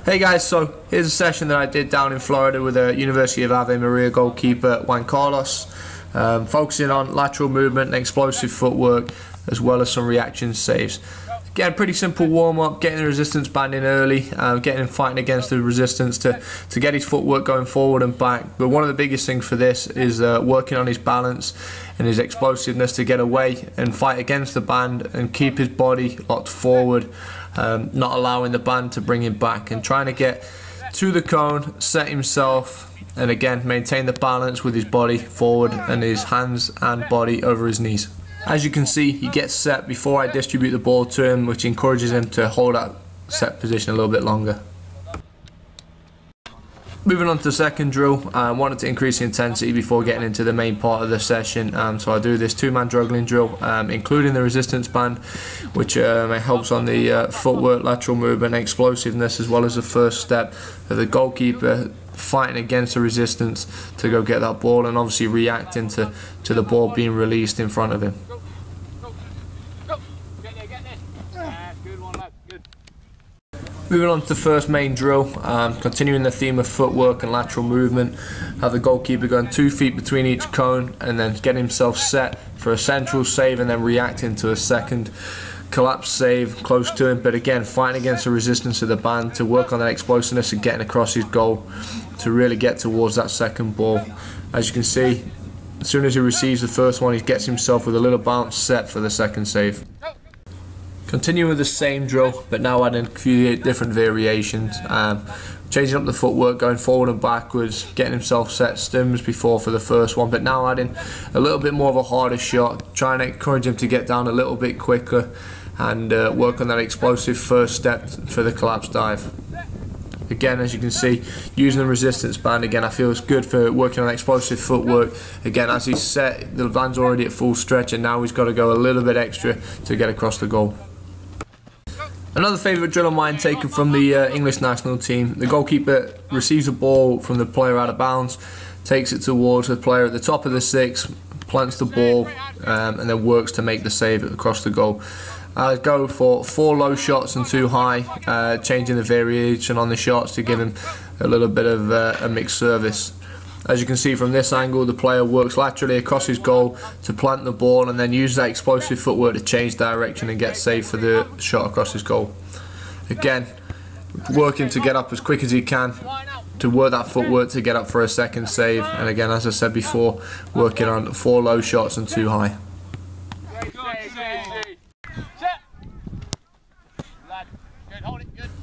Hey guys, so here's a session that I did down in Florida with the University of Ave Maria goalkeeper Juan Carlos, focusing on lateral movement and explosive footwork as well as some reaction saves. Again, pretty simple warm-up, getting the resistance band in early, getting him fighting against the resistance to get his footwork going forward and back. But one of the biggest things for this is working on his balance and his explosiveness to get away and fight against the band and keep his body locked forward, not allowing the band to bring him back, and trying to get to the cone, set himself, and again maintain the balance with his body forward and his hands and body over his knees. As you can see, he gets set before I distribute the ball to him, which encourages him to hold that set position a little bit longer. Moving on to the second drill, I wanted to increase the intensity before getting into the main part of the session, so I do this two-man juggling drill, including the resistance band, which helps on the footwork, lateral movement, explosiveness, as well as the first step of the goalkeeper fighting against the resistance to go get that ball and obviously reacting to the ball being released in front of him. Moving on to the first main drill, continuing the theme of footwork and lateral movement, have the goalkeeper going 2 feet between each cone and then get himself set for a central save and then reacting to a second collapse save close to him, but again fighting against the resistance of the band to work on that explosiveness and getting across his goal to really get towards that second ball. As you can see, as soon as he receives the first one, he gets himself with a little bounce set for the second save. Continuing with the same drill, but now adding a few different variations, changing up the footwork, going forward and backwards, getting himself set stims before for the first one, but now adding a little bit more of a harder shot, trying to encourage him to get down a little bit quicker and work on that explosive first step for the collapse dive. Again, as you can see, using the resistance band, again I feel it's good for working on explosive footwork. Again, as he's set, the band's already at full stretch and now he's got to go a little bit extra to get across the goal. Another favourite drill of mine taken from the English national team. The goalkeeper receives a ball from the player out of bounds, takes it towards the player at the top of the six, plants the ball and then works to make the save across the goal. I go for 4 low shots and 2 high, changing the variation on the shots to give him a little bit of a mixed service. As you can see from this angle, the player works laterally across his goal to plant the ball and then use that explosive footwork to change direction and get saved for the shot across his goal. Again, working to get up as quick as he can to work that footwork to get up for a second save, and again, as I said before, working on 4 low shots and 2 high.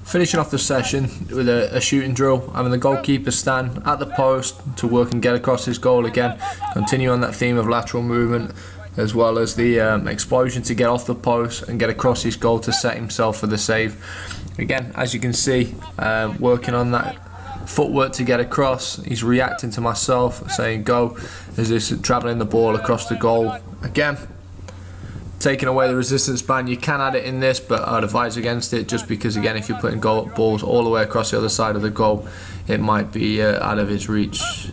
Finishing off the session with a shooting drill, having the goalkeeper stand at the post to work and get across his goal again, continue on that theme of lateral movement as well as the explosion to get off the post and get across his goal to set himself for the save. Again, as you can see, working on that footwork to get across, he's reacting to myself saying go as he's travelling the ball across the goal. Again, taking away the resistance band, you can add it in this, but I'd advise against it just because, again, if you're putting balls all the way across the other side of the goal, it might be out of his reach.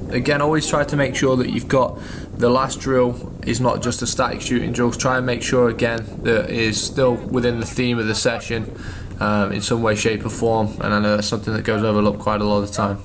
Again, always try to make sure that you've got the last drill is not just a static shooting drill. Try and make sure, again, that it is still within the theme of the session in some way, shape or form, and I know that's something that goes overlooked quite a lot of the time.